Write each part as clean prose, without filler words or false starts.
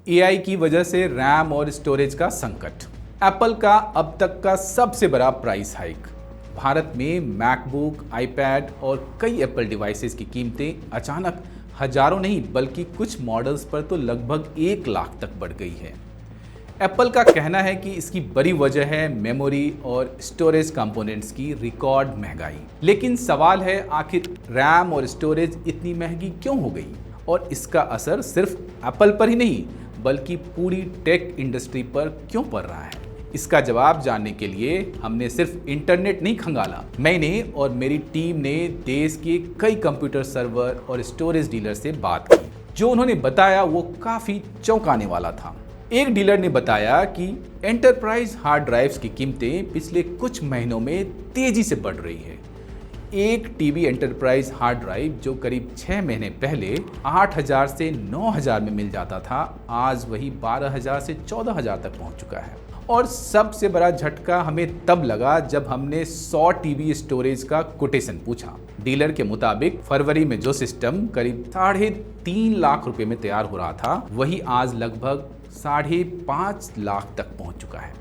AI की वजह से रैम और स्टोरेज का संकट, एप्पल का अब तक का सबसे बड़ा प्राइस हाइक, भारत में मैकबुक, आईपैड और कई एप्पल डिवाइसेस की कीमतें अचानक हजारों नहीं बल्कि कुछ मॉडल्स पर तो लगभग 1 लाख तक बढ़ गई है। एप्पल का कहना है कि इसकी बड़ी वजह है मेमोरी और स्टोरेज कंपोनेंट्स की रिकॉर्ड महंगाई। लेकिन सवाल है, आखिर रैम और स्टोरेज इतनी महंगी क्यों हो गई और इसका असर सिर्फ एप्पल पर ही नहीं बल्कि पूरी टेक इंडस्ट्री पर क्यों पड़ रहा है? इसका जवाब जानने के लिए हमने सिर्फ इंटरनेट नहीं खंगाला, मैंने और मेरी टीम ने देश के कई कंप्यूटर सर्वर और स्टोरेज डीलर से बात की। जो उन्होंने बताया वो काफी चौंकाने वाला था। एक डीलर ने बताया कि एंटरप्राइज हार्ड ड्राइव्स की कीमतें पिछले कुछ महीनों में तेजी से बढ़ रही है। एक टीबी एंटरप्राइज हार्ड ड्राइव जो करीब 6 महीने पहले 8,000 से 9,000 में मिल जाता था, आज वही 12,000 से 14,000 तक पहुंच चुका है। और सबसे बड़ा झटका हमें तब लगा जब हमने 100 टीबी स्टोरेज का कोटेशन पूछा। डीलर के मुताबिक फरवरी में जो सिस्टम करीब 3.5 लाख रुपए में तैयार हो रहा था, वही आज लगभग 5.5 लाख तक पहुंच चुका है।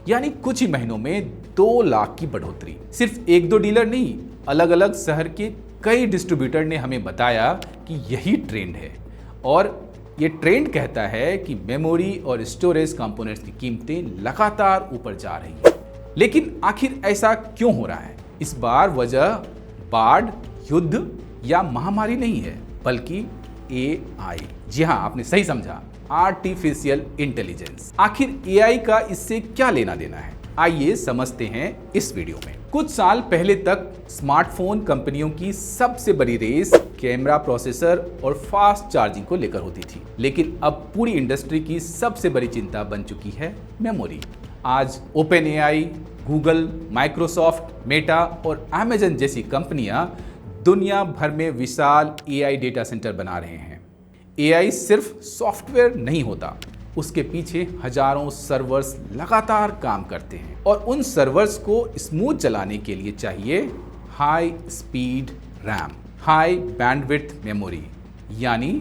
यानी कुछ ही महीनों में 2 लाख की बढ़ोतरी। सिर्फ एक दो डीलर नहीं, अलग अलग शहर के कई डिस्ट्रीब्यूटर ने हमें बताया कि यही ट्रेंड है। और ये ट्रेंड कहता है कि मेमोरी और स्टोरेज कंपोनेंट्स की कीमतें लगातार ऊपर जा रही है। लेकिन आखिर ऐसा क्यों हो रहा है? इस बार वजह बाढ़, युद्ध या महामारी नहीं है बल्कि एआई। जी हाँ, आपने सही समझा, आर्टिफिशियल इंटेलिजेंस। आखिर एआई का इससे क्या लेना देना है? आइए समझते हैं इस वीडियो में। कुछ साल पहले तक स्मार्टफोन कंपनियों की सबसे बड़ी रेस कैमरा, प्रोसेसर और फास्ट चार्जिंग को लेकर होती थी। लेकिन अब पूरी इंडस्ट्री की सबसे बड़ी चिंता बन चुकी है मेमोरी। आज open AI, Google, Microsoft, Meta और अमेजन जैसी कंपनियां दुनिया भर में विशाल एआई डेटा सेंटर बना रहे हैं। एआई सिर्फ सॉफ्टवेयर नहीं होता, उसके पीछे हजारों सर्वर्स लगातार काम करते हैं और उन सर्वर्स को स्मूथ चलाने के लिए चाहिए high speed RAM, high bandwidth memory यानी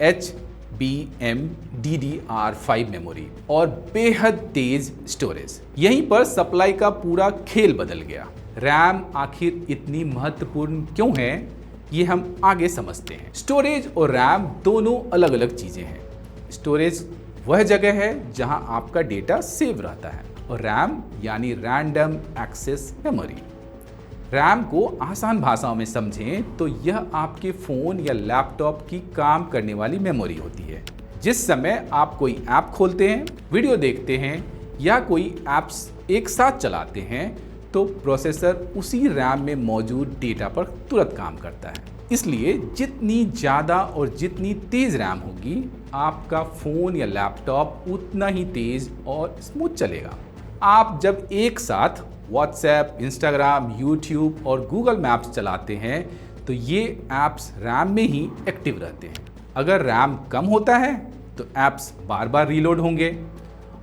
HBM DDR5 मेमोरी और बेहद तेज स्टोरेज। यहीं पर सप्लाई का पूरा खेल बदल गया। रैम आखिर इतनी महत्वपूर्ण क्यों है, ये हम आगे समझते हैं। स्टोरेज और रैम दोनों अलग अलग चीजें हैं। स्टोरेज वह जगह है जहां आपका डेटा सेव रहता है और रैम यानी रैंडम एक्सेस मेमोरी। रैम को आसान भाषाओं में समझें तो यह आपके फ़ोन या लैपटॉप की काम करने वाली मेमोरी होती है। जिस समय आप कोई ऐप खोलते हैं, वीडियो देखते हैं या कोई ऐप्स एक साथ चलाते हैं तो प्रोसेसर उसी रैम में मौजूद डेटा पर तुरंत काम करता है। इसलिए जितनी ज़्यादा और जितनी तेज़ रैम होगी, आपका फ़ोन या लैपटॉप उतना ही तेज़ और स्मूथ चलेगा। आप जब एक साथ व्हाट्सएप, इंस्टाग्राम, यूट्यूब और गूगल मैप्स चलाते हैं तो ये ऐप्स रैम में ही एक्टिव रहते हैं। अगर रैम कम होता है तो ऐप्स बार बार रीलोड होंगे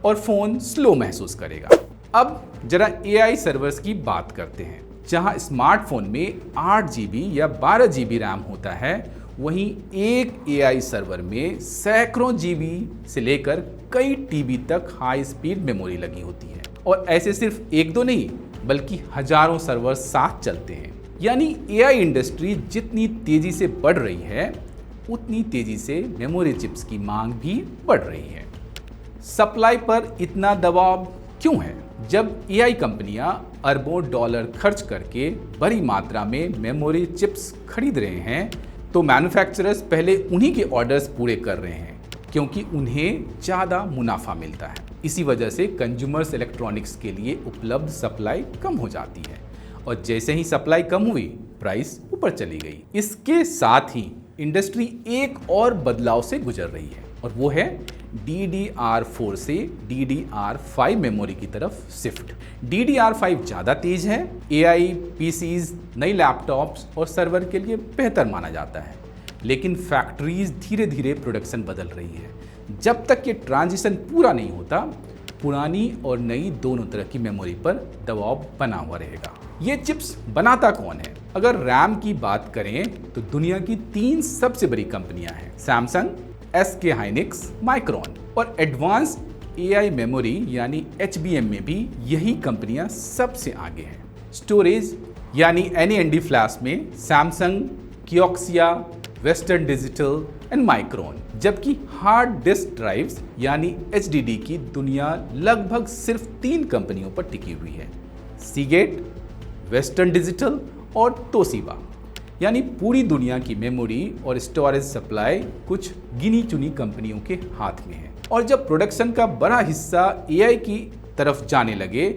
और फ़ोन स्लो महसूस करेगा। अब जरा एआई सर्वर्स की बात करते हैं। जहां स्मार्टफोन में 8 GB या 12 GB रैम होता है, वहीं एक एआई सर्वर में सैकड़ों GB से लेकर कई TB तक हाई स्पीड मेमोरी लगी होती है। और ऐसे सिर्फ एक दो नहीं बल्कि हजारों सर्वर साथ चलते हैं। यानी एआई इंडस्ट्री जितनी तेजी से बढ़ रही है, उतनी तेजी से मेमोरी चिप्स की मांग भी बढ़ रही है। सप्लाई पर इतना दबाव क्यों है? जब एआई कंपनियां अरबों डॉलर खर्च करके बड़ी मात्रा में मेमोरी चिप्स खरीद रहे हैं तो मैन्युफैक्चरर्स पहले उन्हीं के ऑर्डर्स पूरे कर रहे हैं क्योंकि उन्हें ज़्यादा मुनाफा मिलता है। इसी वजह से कंज्यूमर्स इलेक्ट्रॉनिक्स के लिए उपलब्ध सप्लाई कम हो जाती है और जैसे ही सप्लाई कम हुई, प्राइस ऊपर चली गई। इसके साथ ही इंडस्ट्री एक और बदलाव से गुजर रही है और वो है DDR4 से DDR5 मेमोरी की तरफ शिफ्ट। DDR5 ज़्यादा तेज है, AI, PCs, नई लैपटॉप्स और सर्वर के लिए बेहतर माना जाता है। लेकिन फैक्ट्रीज धीरे धीरे प्रोडक्शन बदल रही है। जब तक ये ट्रांजिशन पूरा नहीं होता, पुरानी और नई दोनों तरह की मेमोरी पर दबाव बना हुआ रहेगा। ये चिप्स बनाता कौन है? अगर रैम की बात करें तो दुनिया की 3 सबसे बड़ी कंपनियां हैं: सैमसंग, SK हाइनिक्स, माइक्रोन। और एडवांस AI मेमोरी यानी HBM में भी यही कंपनियां सबसे आगे हैं। स्टोरेज यानी NAND फ्लैश में Samsung, Kioxia, Western Digital and Micron, जबकि हार्ड डिस्क ड्राइव्स यानी HDD की दुनिया लगभग सिर्फ 3 कंपनियों पर टिकी हुई है, सीगेट, वेस्टर्न डिजिटल और तोशिबा। यानी पूरी दुनिया की मेमोरी और स्टोरेज सप्लाई कुछ गिनी चुनी कंपनियों के हाथ में है। और जब प्रोडक्शन का बड़ा हिस्सा AI की तरफ जाने लगे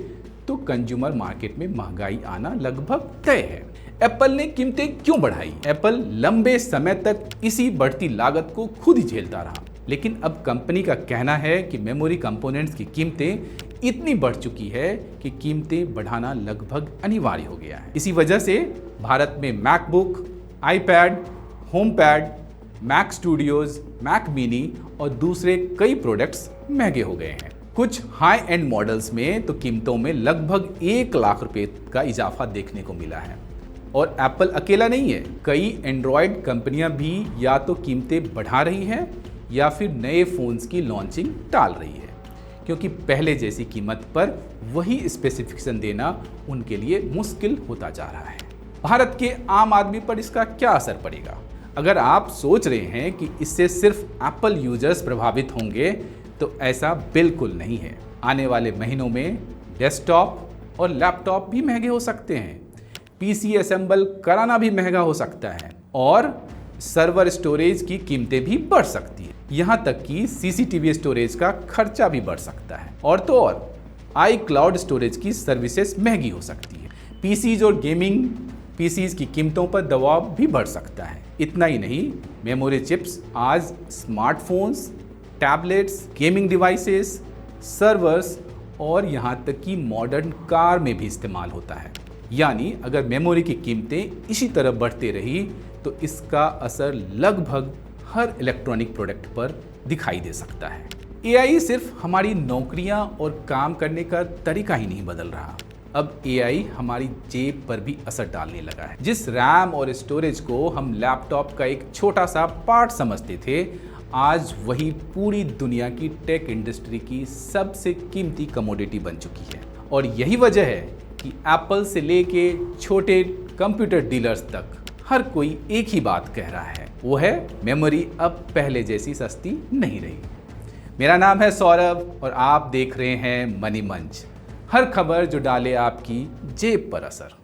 तो कंज्यूमर मार्केट में महंगाई आना लगभग तय है। एप्पल ने कीमतें क्यों बढ़ाई? एप्पल लंबे समय तक इसी बढ़ती लागत को खुद ही झेलता रहा, लेकिन अब कंपनी का कहना है कि मेमोरी कंपोनेंट्स की कीमतें इतनी बढ़ चुकी है कि कीमतें बढ़ाना लगभग अनिवार्य हो गया है। इसी वजह से भारत में MacBook, iPad, HomePod, Mac studios, Mac mini और दूसरे कई प्रोडक्ट्स महंगे हो गए हैं। कुछ हाई एंड मॉडल्स में तो कीमतों में लगभग 1 लाख रुपए का इजाफा देखने को मिला है। और एप्पल अकेला नहीं है, कई एंड्रॉयड कंपनियां भी या तो कीमतें बढ़ा रही हैं या फिर नए फ़ोन्स की लॉन्चिंग टाल रही है, क्योंकि पहले जैसी कीमत पर वही स्पेसिफिकेशन देना उनके लिए मुश्किल होता जा रहा है। भारत के आम आदमी पर इसका क्या असर पड़ेगा? अगर आप सोच रहे हैं कि इससे सिर्फ एप्पल यूजर्स प्रभावित होंगे तो ऐसा बिल्कुल नहीं है। आने वाले महीनों में डेस्कटॉप और लैपटॉप भी महंगे हो सकते हैं, PC असेंबल कराना भी महंगा हो सकता है और सर्वर स्टोरेज की कीमतें भी बढ़ सकती है। यहाँ तक कि CCTV स्टोरेज का खर्चा भी बढ़ सकता है। और तो और iCloud स्टोरेज की सर्विसेज महंगी हो सकती है। PCs और गेमिंग PCs की कीमतों पर दबाव भी बढ़ सकता है। इतना ही नहीं, मेमोरी चिप्स आज smartphones, tablets, gaming devices, servers और यहाँ तक कि मॉडर्न कार में भी इस्तेमाल होता है। यानी अगर मेमोरी की कीमतें इसी तरह बढ़ते रही तो इसका असर लगभग हर इलेक्ट्रॉनिक प्रोडक्ट पर दिखाई दे सकता है। AI सिर्फ हमारी नौकरियां और काम करने का तरीका ही नहीं बदल रहा, अब AI हमारी जेब पर भी असर डालने लगा है। जिस रैम और स्टोरेज को हम लैपटॉप का एक छोटा सा पार्ट समझते थे, आज वही पूरी दुनिया की टेक इंडस्ट्री की सबसे कीमती कमोडिटी बन चुकी है। और यही वजह है कि एप्पल से लेके छोटे कंप्यूटर डीलर्स तक हर कोई एक ही बात कह रहा है, वो है मेमोरी अब पहले जैसी सस्ती नहीं रही। मेरा नाम है सौरभ और आप देख रहे हैं मनी मंच, हर खबर जो डाले आपकी जेब पर असर।